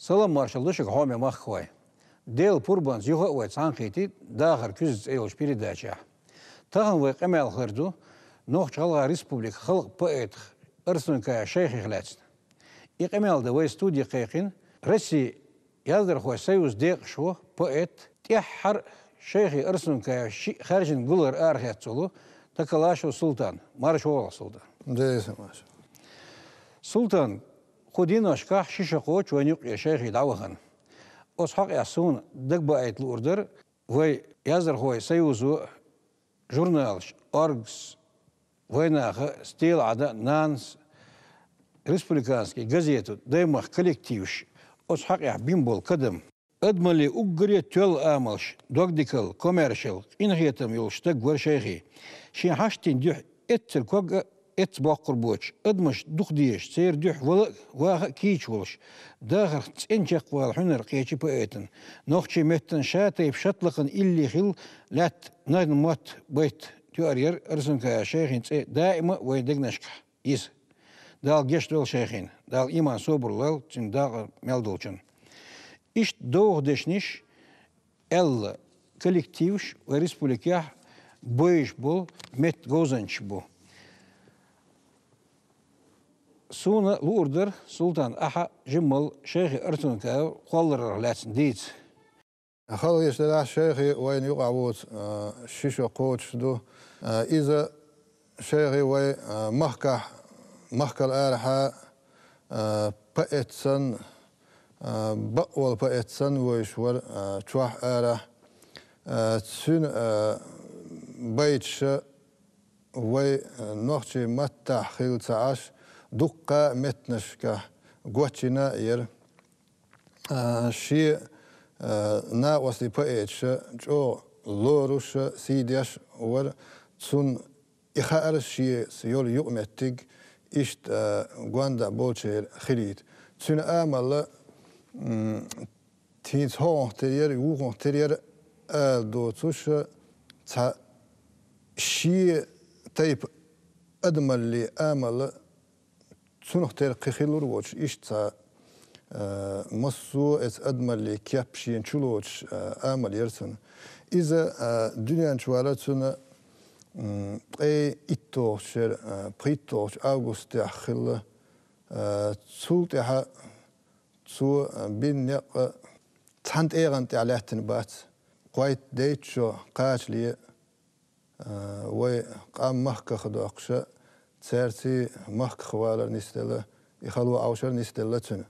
سلام مارشال دوشك هومي مخوي ديل بوربانز يوها ويتسانقيتي داخل كوز ايلش передача تاهم ويقمال خردو نوخ شغلها ريسبوبليك خلق بقيت ارسلن كا شيخ خلاتن يقمال دا وي ستودي قيقين رسي يادر خو سيوز ديق شو بقيت تيحر شيخي ارسلن كا خارجن قولر ارخيت سولو تكلاشو سلطان مارش والله سلطان ديس ماشي سلطان خدين اشكاح شيشه قوش ونيق يا شيخي دعوهن أصحاب ياسون دق بقيت الأردر وي يازر هو سيوزو جورنالش أرجس ويناخ ستيل عدا نانس ريسبوليكانسكي جازيتو دايما كوليكتيوش أصحاب يحبين بول قدم أدملي أجري تول آملش دوغديكال كوميرشال إنهيتم يلشتق ورشيخي شين حاشتين ديح اتل كوغ ات باقر بوش ادمش دوخ ديش سير دوح ولا واخ كيش ولش داخل تنجق والحنر قيتي بأيتن نوخشي متن شاتي بشطلقن اللي خل لات ناين موت بيت تؤرير ارسن كا شيخين دائما ويدقنشك يس دال جيش دول شيخين دال ايمان صبر لال تن دال ملدولچن ايش دوغ دشنيش ال коллективш وريسبوليكيا بويش بول مت غوزنش بو سونا الأردر سلطان أحا جمل شيخي أرتون كاو قلر لاتن ديت خلق يشتلاح شيخي وين يقعبوت شيشو قوتش دو إذا شيخي وي محكا الآرحة بأتسن بقوال بأتسن ويشور تواح آرح تسون بيتش وي نوخشي متح خيل تعاش دقة متنشكة قوتشنا ير شيء نا وصلي بأيش جو لوروش سيديش ور تون إخارش شيء سيول يؤمتج إشت قواندا بولشير خليت تون آمل تيز هون ترير يوهون ترير دوتوش تا شيء تيب أدمل لي آمل سنخ تير قخيلور وش إشتا مصو إس أدمل لي كيابشين شلوش آمل يرسن إذا دنيا شوالتنا أي إتوشر بريتوش أغسطس أخيل تسولتها تسو بينيق تحنت إيغان تعليهتن بات قويت ديتشو قاش لي وقام محكا خدوقشا تسارتي محك خوالر نستلا يخلو عوشر نستلا تنا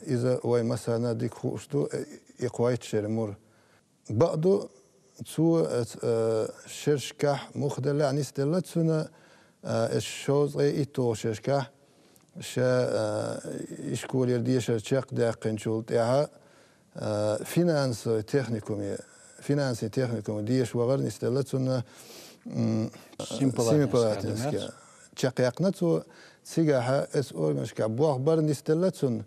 إذا وي مثلا ديك خوشتو يقويت شرمور بعضو تو شرشكح مخدلع نستلا تنا الشوز إيتو شرشكح شا إشكول يردي شرشك داقن شولتها فينانس تكنيكومي ديش وغر نستلا تنا سيمبلاتنسكي تشقيقنتو سيجاها اس اورغنشكا بوغ برنستلتون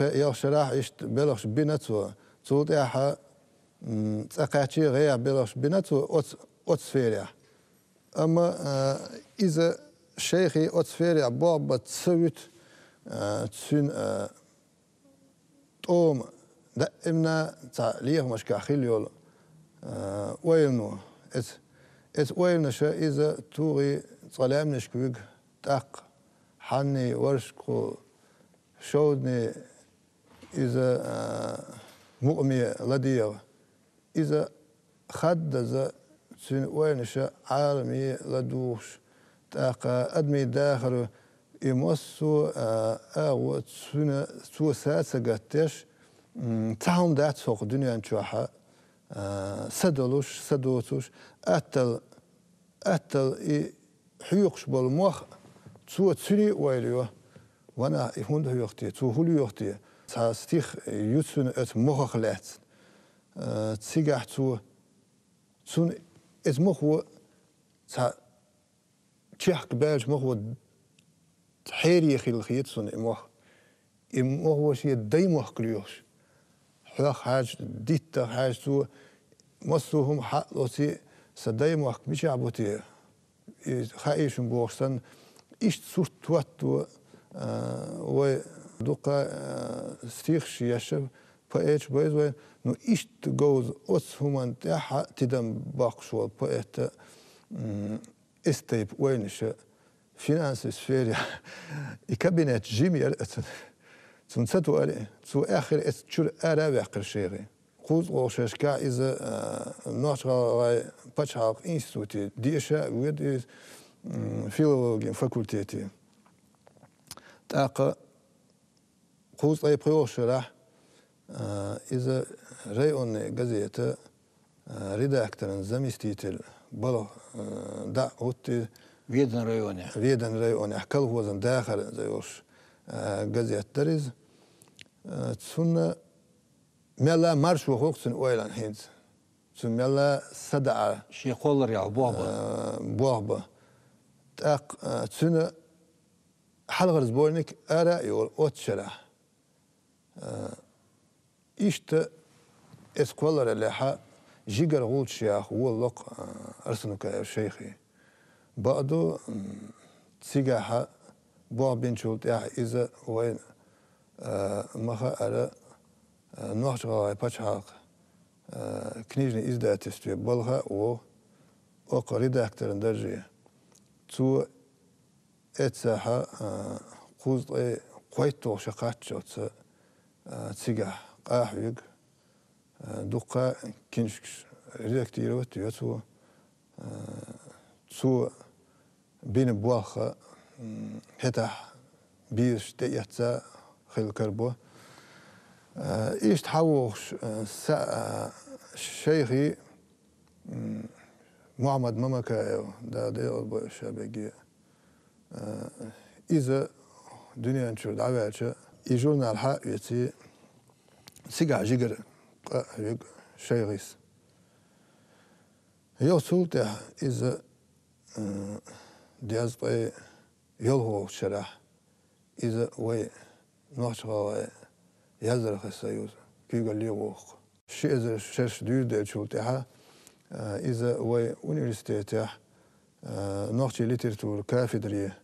يخشراح اشت بلغش بيناتو توديها تقاتشي غير بلغش بيناتو اوتسفيريا اما اذا شيخي اوتسفيريا بوغ بتسويت تسون توم دائما تعليق مشكا خيليول وينو إت وينشا إذا توغي صلام نشكوك تاق حني ورشكو شودني إذا مؤمي لديغ إذا خد ذا تسين وينشا عالمي لدوش تاق أدمي داخل يمسو أو تسين سوسات قتش تاهم دات سوق دنيا نشوحها سدلوش سدوتوش أتل حيوقش بالمخ تو تسري ويليو وانا يهون هيوختي تو هولي يختي تاستيخ يوتسون ات مخ خلات تسيغح تو تون ات مخو تا تشيخ باج مخو تحيري خيل خيتسون مخ شي داي مخ كليوش حاج ديت حاج تو مصوهم حقلوتي سداي مخ مش عبوتي خايشن بوغسن إيش صورت واتو و دوقا ستيخ شيشة بقيتش بيزوين نو إيش تجوز أس همان تاح تدم باقشوا بقيت استيب وينش فينانس سفيريا الكابينت جيمي تنساتو عليه تو آخر استشور أرابع قرشيري خوز غوشش كا إذا نوش غاي بتشاق إنستوتي ديشا ويد فيلولوجي فاكولتيتي تاق خوز أي بريوش راح إذا رأيون جزيرة ريداكتور زميستيتل بلو دا هوتي ويدن رأيوني أحكال هو زن داخل زيوش جزيرة دريز تسون ملا مارش وخوكسن أويلان هينز تسون ملا صدع شي قولر يا بوهبة تاق تسون حلغر زبورنك أرا يول أوتشرا إشت إسكولر اللي جيجر غول شياخ واللق أرسنوك يا شيخي بعدو تسيجاها بوع بنشولت يا إذا وين مخا أرا نوحش غاي باتشاق كنيجني إزدا تستوي بلغا و أقريدا أكتر درجة تو اتساها خوز قويتو شقات شوتس تسيجاه قاحويق دوقا كنش رياكتيرو تيوتو تو بين بواخا هتاح بيش تيحتا خيل كربو إيش تحوش شيخي محمد ممكا دا أبو شابقي إذا دنيا نشور دعواتش يجونا الحق يتي سيقع جيجر شيخيس يو سلطة إذا دياز طي يلهو شرح إذا وي نوشغا يزرخ السيوز كيقول لي ووخ شيء إذا شرش دير دير شلطها إذا وي أونيفرسيتيتح نوشي ليترتور كافيدريه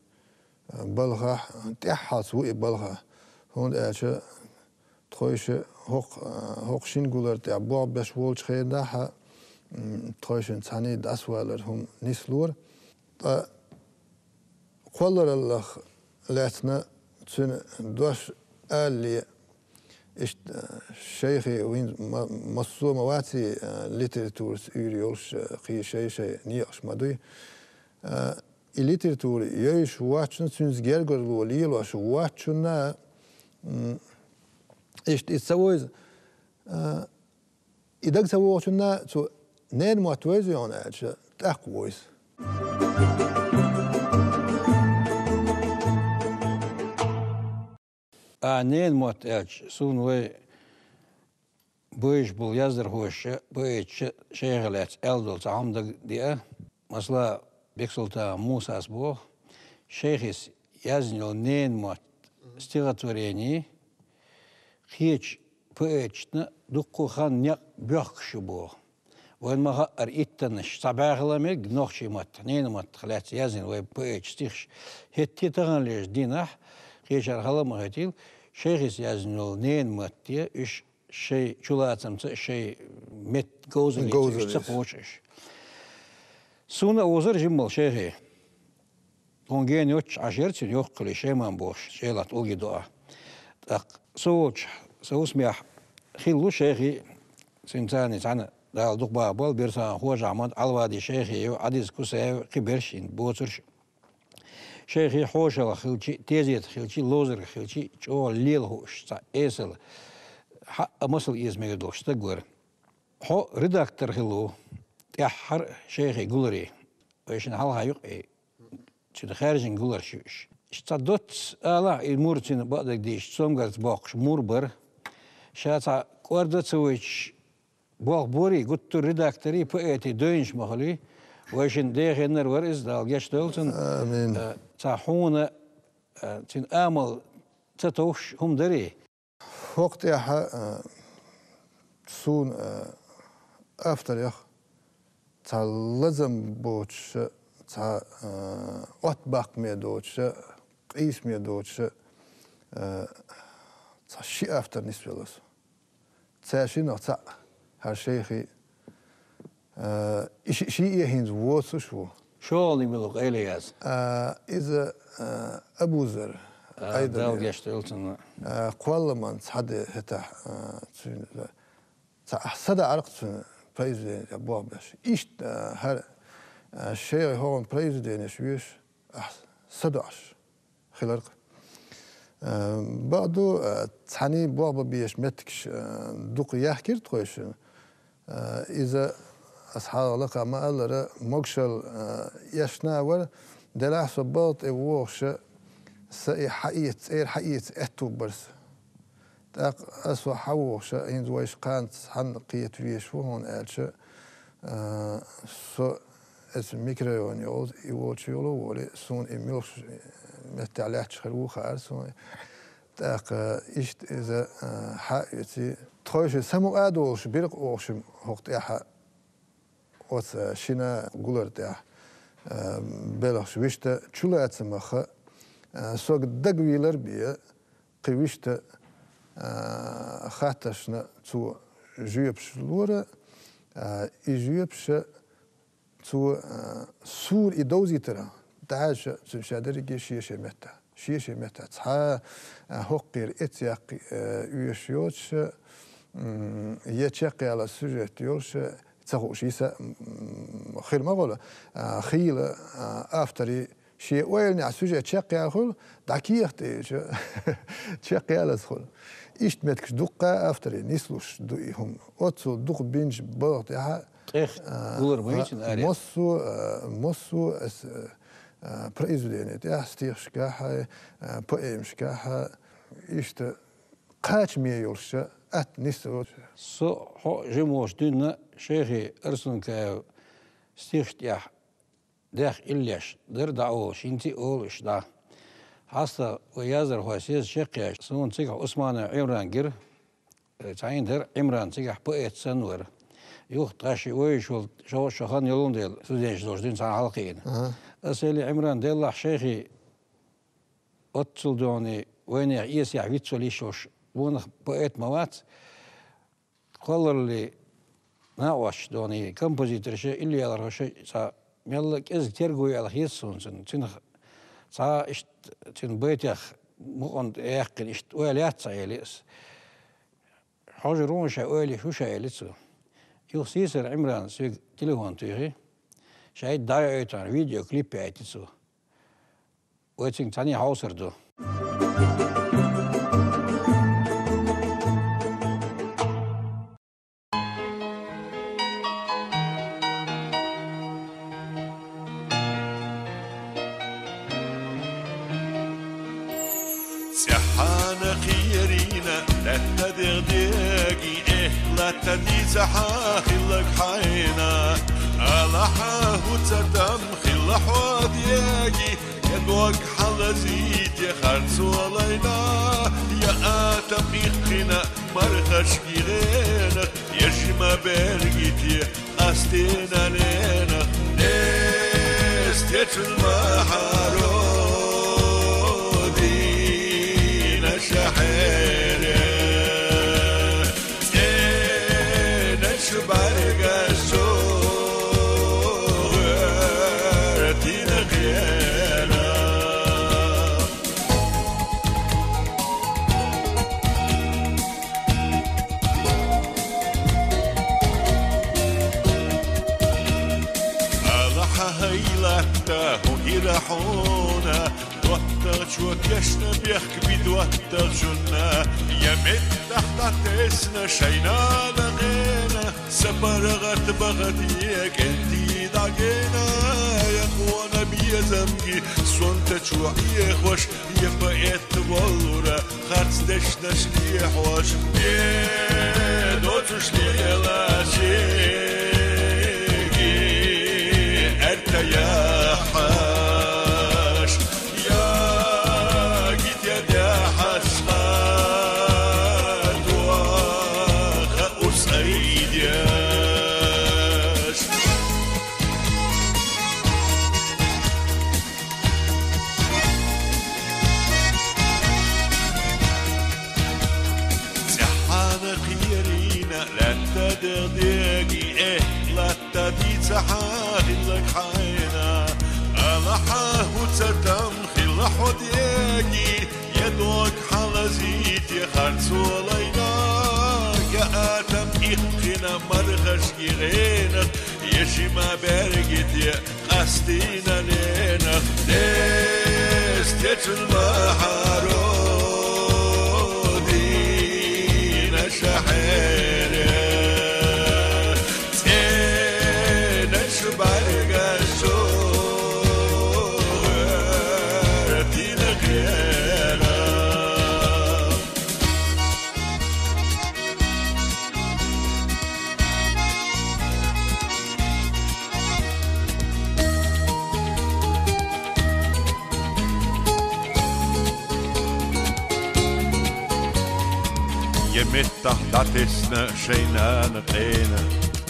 بلغة تحت سوء بلغة هون أشياء تخيش هوق شينغولر تاع بوع باش وولش خيداها تخيش تاني داسوالر هم نسلور قولر الله لاتنا تسن دوش اللي إيش شيخي وين مصو مواتي ليتراتورس يوريولش خي شيء نياش مدوي الليتراتور يعيش واتشن سنز جرجر وليل واش واتشنا إيش تسويز إذا سوينا تو نين موتويز يعني أشياء تقويس نين موت سون وي بويش بول يزر هوش بويش شيغلات ألدل تعمد دي مثلا بيكسلتا موسى أسبوع شيخيس يزنيو نين موت استغطوريني خيش بويشنا دقو خان نيق بيخش بو وين ما غير إتنش صباح لامك نوخشي مات نين مات خلات يزن وين بويش تيخش هتي تغنليش دينح خيش أرخلا مهتيل شيخيس يزنيو نين مات دي إيش شيء شلاتم شيء مت جوزن تسقوش سونا وزر جمل شيخي كونجين يوتش عشرتين يوقلي شيء ما نبوش شيلات أوجي دعاء سوتش سوسميح خلو شيخي سنتاني تانا دال دوق بابال بيرسان هو جامد الوادي شيخي يو عديز كوساي قبرشين بوترش شيخي حوشلا خلشي تيزيت خلشي لوزر خلشي جو ليل هوش تا ايسل حق مصل يزمي دوش تقور هو ريداكتور خلو تحر شيخي قولري ويشن حالها يقعي تشد خارجين قولر شوش اشتدت آلا المورتين بعدك ديش سومغرت باقش موربر شاتا قوردت سويش باق بوري قلت ريداكتوري بقيتي دوينش مخلي ويشن ديخنر ورز دال جاش دولتن آمين تاحونا تين آمل تتوش هم دري وقت يا سون أفتر يخ تا لازم بوتش تا أطبق ميدوتش قيس ميدوتش شيء أفتر نسبة له تاشي نقطع هالشيخي شيء يهينز ووتسو شو اللي ملوك إلياس إذا أبو ذر أيضا يشتغلتن قوال من صحد هتاح صدا عرقت بريزيدنت أبوه باش إيشت هر الشيء هو بريزيدنت شويش صداش خلال بعدو تحني بابا بيش متكش دوق يحكي تقولش إذا أصحاب لقى ما قال مقشل يشنا ور دلع صباط ووش سأي حقيقة أتو برس تاق أسوأ حوش إن زويش قانت حن قيت فيش وهون قالش سو اسم ميكروون يقول شيولو ولي سون إميلش متعلقش خلوه خارسون تاق إشت إذا حقيقتي تخوش سمو أدوش بيرق أوش هقت إحا وس شينا قولر تاع بلغش ويشتا تشولا أتسمخ سوق دقويلر بيه قويشتا خاتشنا تو جيبش لورا يجيبش تو سور إدوزي ترى تعاش تشادري شيشة متى تها هقير إتياق يشيوش يتشقي على السجت يوش تخوش يسا خير ما قوله خيل أفتري شيء وين عسوجة تشقي على خل دعكية تشقي على خل إيش متكش دقة أفتري نسلوش هم أتصل دق بينج بارت يها قولر ميشن أريا موسو بريزيدنت يا ستيخ كاها بقيمش كاها إيش قاش ميولش أت نسلوش سو هو جموش دينا شيخي أرسن كا ستيخ يا داخ إليش در دعوه شينتي أولش دا حاسة ويازر هو سيز شقيا سون تيجح عثمان عمران جر تعين در عمران تيجح بقيت سنور يوخ تغشي ويشول شو شخان يلون ديل سوديش دوش دين سان حلقين أسألي عمران ديل الله شيخي أتصل دوني وين يعيس يعويتسو ليشوش بونخ بقيت موات قال لي ناوش دوني كمبوزيتر شيء اللي على شيء سا يلا كيز ترجوي على خيسون تنخ سا إشت تنبيتخ مقند يحكي إشت ويلات سايلس حاجرون شاولي شو شايلسو يخسيسر عمران سوق تليفون تيجي شايد دايت عن فيديو كليب عيتسو ويتين تاني حاصر دو سحانا خيرينا لا تدغدغي لا تدي سحاخي لك حينا ألحاه تدم خلح ودياجي يدوك حلزيت يا خرس ولينا يا آتم إخنا مرخش كيغينا يا جما برقيتي أستينا لينا نستيت المحارو شحيرة نشبرق الصغر تنغينا الله هيلتا ويرحونا شو كشنا بيحك بيدوتر جنا يا مت تحت تسنا شينا لغينا سبرغت بغديك انتي دعينا يا قوانا بيا زمجي سونت شو يخوش يبقيت والورا خرص دشنا شليحوش دوتش ليلاشيكي انت يا حاش حاهلك حينا أنا حاهوتتم خل حديقي يدوك حلزيت يخرسو لينا كآتم إخنا مرغش غيرينك يشما برقت يا قصدينا لينا نستيت المحارو دينا شحيري تينا شبارقا شوغر دينا غيرا يمتح داتسنا شينا نقينا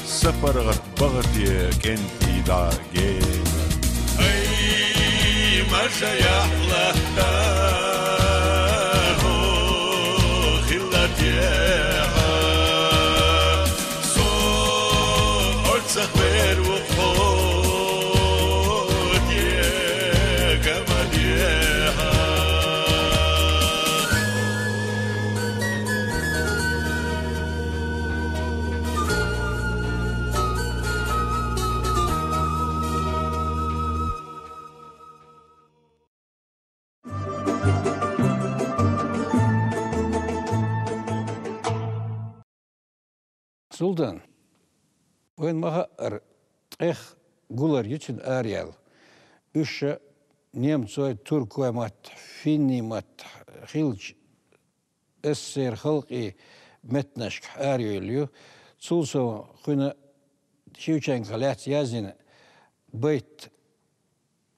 سفرغت بغتي كنتي داقينا أي ما شيحله تاهو خلتيها سو أرتسخ وير وخود يقمديها Sultan, when maha gular için Ariel, üçe Nemtsoy Turkoymat, Finnimat, Hilç, Esser halkı metnaşk Arielyu, Sulso kuyna Шевченко лет язин быть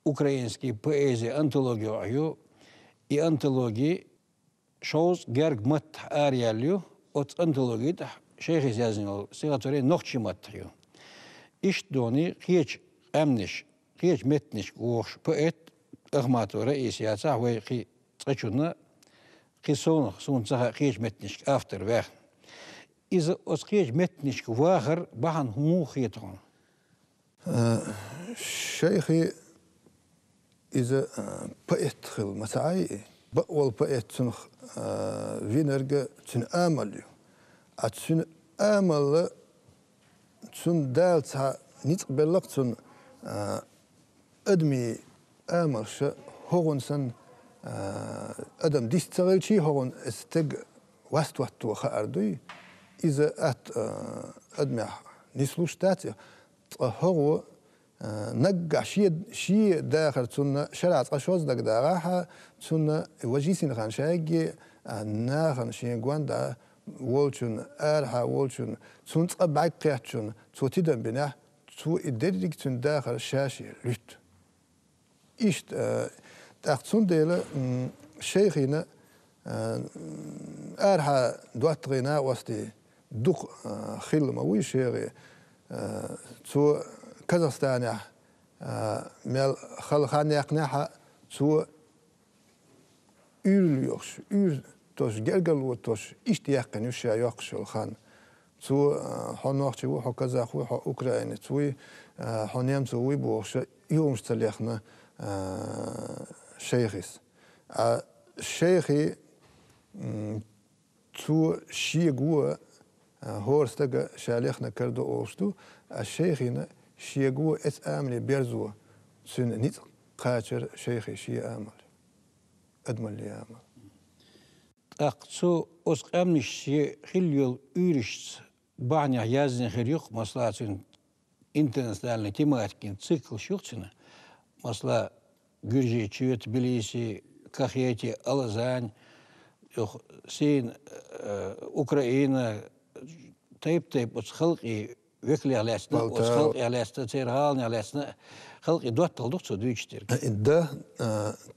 украинский поэзии антологию и антологии шоус герг мат Ариелю от антологии شيخ يزازن سيغاتوري نوخشي ماتريو إيش دوني خيج أمنش خيج متنش ووش بقيت أغماتو رئيسي أتاع وي خي تغشونا خي سون تاع خيج متنش أفتر واخ إذا أس خيج متنش واخر بحن همو خيتون شيخي إذا بقيت خل مسعي بقول بقيت تنخ فينرجع تن آمليو أتسون آمل تسون دالتها نتقبلك تسون أدمي آمل ش هون سن أدم ديستغل شيء هون استج وست وخاردوي إذا أدمي نسلوش تاتي هو نجع شيء داخل تسون شرعت أشواز دك داراها تسون وجيسين خان شاقي ناخن شيء قواندا والشون أرها والشون تون تقبعك قياتشون تو تدم بناه تو إدريك تون داخل الشاشة لوت إيش تأخذون ديلا شيخنا أرها دوات غنا وستي دق خيل موي شيخي تو كازاخستان مال خلخان يقنعها تو يورش توش جرجل وتوش اشتياق نوشيا يقش الخان تو حناقش و حكزاخ و أوكرانيا توي حنيم توي بوش يوم استليخنا شيخيس شيخي تو شيغو هورستغ شاليخنا كردو اوستو الشيخنا شيغو اس املي بيرزو سن نيت قاچر شيخي شي امل ادمل لي امل أقصو أسقامش خليل يورش بعنيا يازن خريق مصلاتين internationalne тематикин цикл шухтина масла Гюржи чует Тбилиси Кахети Алазань син Украина тайп от халқи векли лесна от халқи лесна цергални лесна халқи доттал духцо двичтер да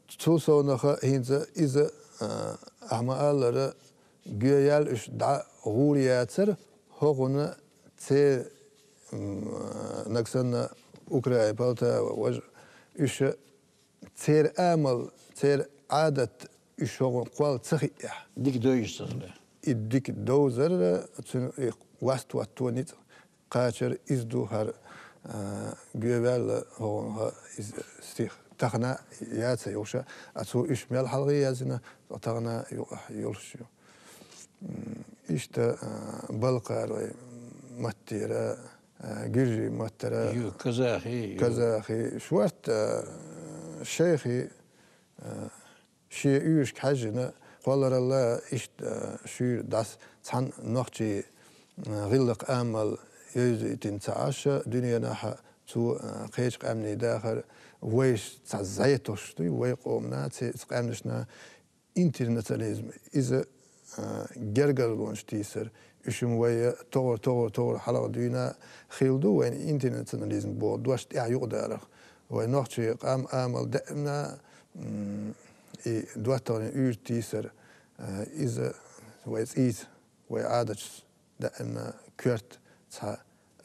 цусонаха инза иза أعمال جيال إش دع غورياتر هقونا ت نكسن أوكرانيا بالتا وج إش تير أعمال تير عادة إش هقون قال تخيح ديك دويش صغلا ديك دوزر تن وست وتونيت قاشر إزدو هر جوال هو استيخ تغنى ياتي يوشا أتو إشمال حلقي يازنا تغنى يولشيو إشتا بلقار متيرا جيجي مترا كزاخي شوات شيخي شي يوش كحجنا قال الله إشت شو داس تان نختي غلق أمل يزيتين تعاشى دنيا ناحا تو قيش قامني داخل ويش تعزيتوش توي ويقومنا تقامنشنا انترنتاليزم إذا جرجلونش تيسر إشم ويا تور حلقة دينا خيلدو وين انترنتاليزم بود دوش تعيق دارخ ونختي قام أمل دائما دواتون يور تيسر إذا ويز إيز ويعادش دائما كرت تا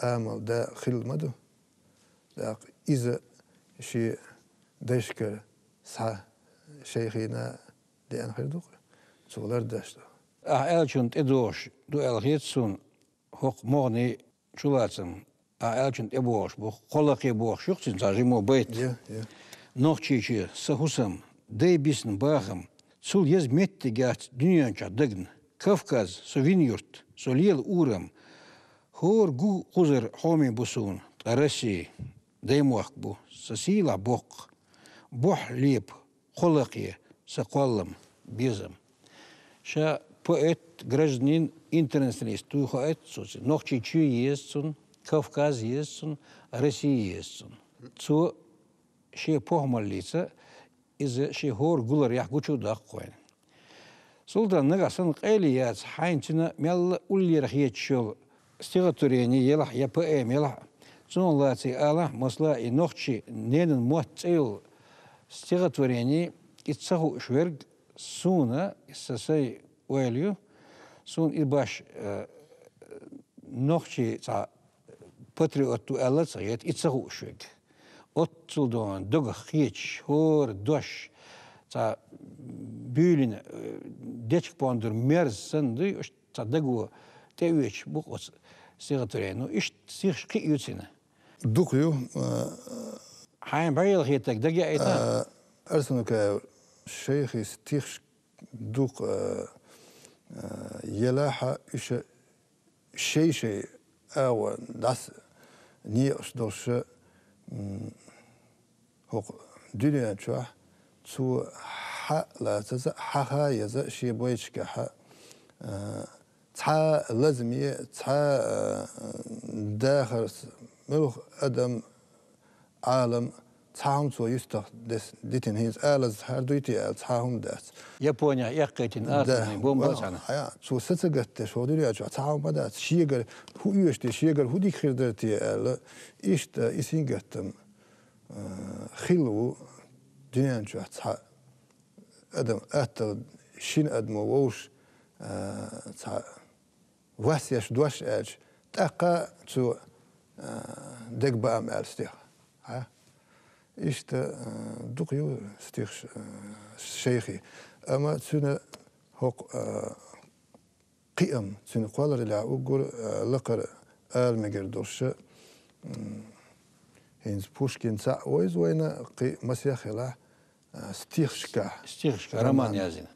أمل دا خيل مدو دا إذا شي دشكر سا شيخينا لأن خير دوغ سولار داشتو أعلشون تدوش دو الخيتسون هق مغني شلاتم أعلشون تبوش بو خلقي بوش شوكتين تاجي مو بيت نوخشيشي سهوسم دي بيسن باخم سول يز ميتي جات دنيانچا دغن كافكاز سوفينيورت سوليل أورم هور جو قزر حومي بوسون ترسي ديموخ بو سسيلا بوق بوح ليب خلقي سقولم بيزم شا поэт гражданин интернационалист ту хоэт соци нохчи чу естун Кавказ естун Россия естун цу ше похмаллица из ше хор гулар ях гучу даккоин сулдан нагасан qeyliyat хайнчина мел уллер хечшол стигатурени елах я поэм елах цунлати ала масла и нохчи ненен мотцил стигатурени ицаху шверг суна исасай уэлью сун ибаш нохчи ца патриоту алацает ицаху шверг отцулдон дог хеч хор дош ца бюлин дечк пондер мерсенди ца дагу тевич бухос стигатурени иш сих киютсина دوخيو حين بايل خيتك دقي ايتا أرسنك الشيخ استيخ دوق يلاحة إيش شيء أو داس نيش دوش هو دنيا شو تو لا تز حها يز شيء بويش كح تا لازمية تا داخل ملوخ أدم عالم تعهم تو يستخ ديتين هيز آلز هردويتي تعهم دات يابونيا يقيتين آتني بومباتنا يا شو ستجت شو دليل شو تعهم بدات شيء هو يشتي شيء هو ديك خيردتي آل إيشت إسين جتم خلو دنيا شو تع أدم أتل شين أدم ووش تع واسيش دوش أج تقى تو دك بام ألستيخ ها إيشت دقيو ستيخ شيخي أما تسنا هق قيم تسنا قالر لا أقول لقر المجر دوش هينز بوشكين سا ويز وين قي مسيخ لا ستيخشكا رومان يازين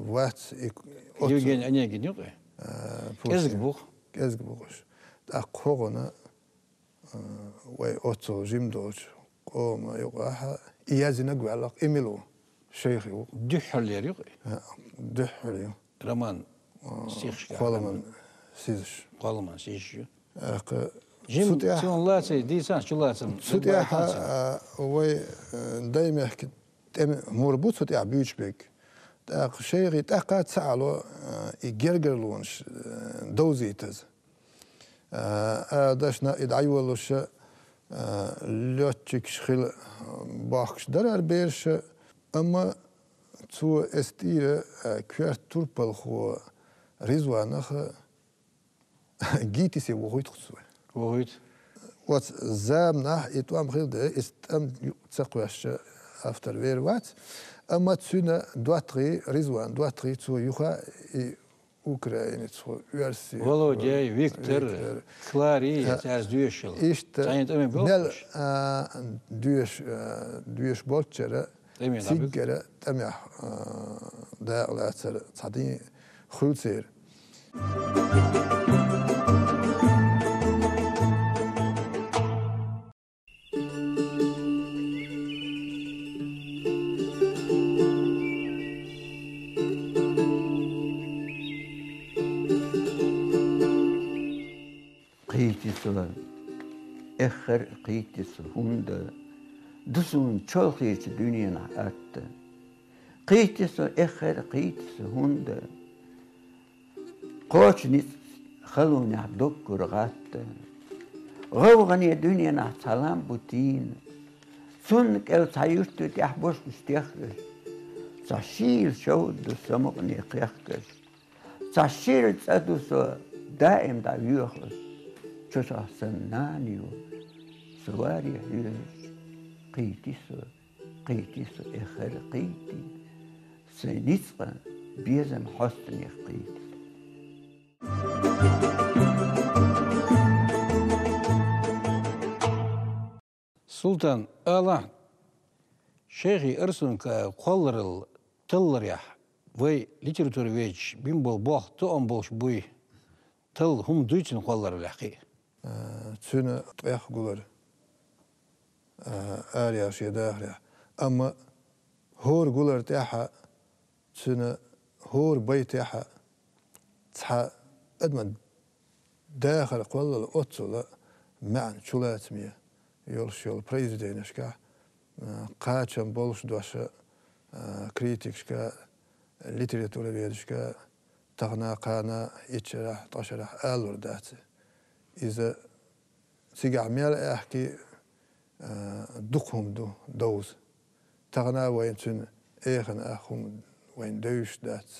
وات يوجين أنيجين يوقي كذبوخ أقوغنا وي أوتو جيم دوج قوم يقاها إيازنا قوالق إميلو شيخي دحل يوقي دحل رومان ستيخشكا قالمان سيزش جيم تون لاتي ديسان شو لاتم سوتيا وي دايما يحكي مربوط سوتيا بيوشبيك تاق شيخي تاقا تسعلو يجرجرلونش دوزيتز داشنا يدعيولوش لوتشك شخيل باخش درار بيرش اما تو استير كوير توربل خو ريزوانخ جيتي سي وغويت خصوي وغويت وات زامنا يتوام خيل ده استم تسقواش افتر وير وات اما تسونا دواتري ريزوان دواتري تو يوخا Ukrainets, Versi. Володя, Виктор, Клари, я сдюшил. Nel dues botjere, sigere, temja daar later tzadin goed zeer. Qiytislar, echer qiytislar hunde, dusun cholqiysi dünyana attı. Qiytislar, echer qiytislar hunde, qoçnis xaluna dokkur gattı. Gavgani dünyana salam butin, sunnik el sayustu tihboş istiyakır. Sashil şovdu samogni qiyakır. Sashil tsaduso daim da yuhus. Çosa sananiyo, suvari hüş, qiytisu echer qiytin, senitsqa bizem hostani qiytin. Sultan Allah Şeyhi Irsunka kollarıl tıllarya ve literatür veç bin bol boğtu on bolş buy tıl hum duyçin kolları laki. Tüne ehgular ağrıya şey dağrıya. Ama hor gular teha tüne hor bay teha tha edman dağır kollar otsula man çulatmaya yol prezidentişka kaçan bolş doşa kritikşka literatür veçka tağna kana içera taşara alır datı. إذا سيجعمل أحكي دقهم دوز تغنى وين تن إيخن أخهم وين دوش دات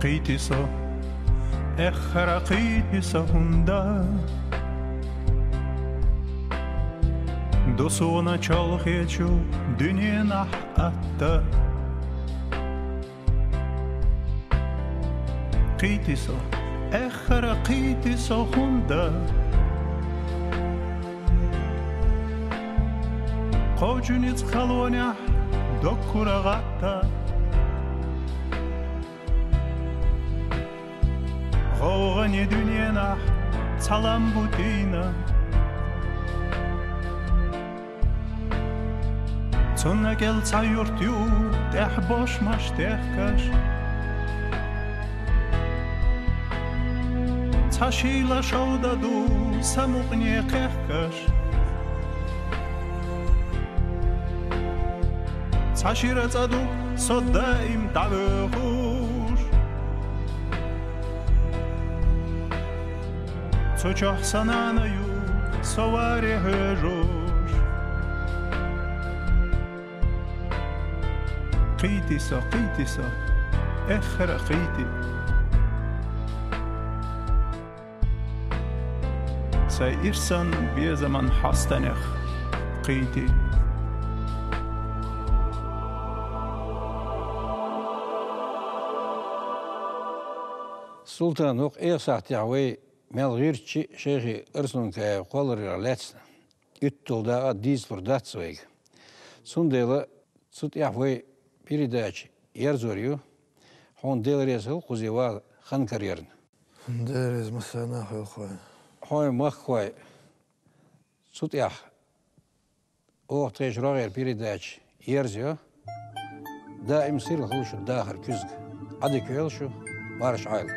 قيتسا اخر قيتسا هندا Досуна чалхечу дünyenah atta Qiytisa اخر qiytisa hunda Qawjunits khalwanah dokkura gatta Qawgani dünyenah salam butina Sunna gel sayurt yu deh boş maş deh kaş Tashila shauda du samuqni qeh kaş Tashira tsadu sodaim davuş Tsochoh sanana yu sowari hörur قيتسا قيتسا اخر قيتي سيرسن بيزمن حستنخ قيتي Sultan ook eerst zegt ja wij melgeertje zeggen Irsun ke kolleri laatste uttul daar dies voor dat zweeg. Zondele zut ja wij передачи Ерзорью, он делал кузева хан карьерн. Дерез масана хой. Хой махой. Сутях. О, ты ж рогер передачи Ерзью. Да им сир хлушу дахар кюзг. Ади кюелшу марш айл.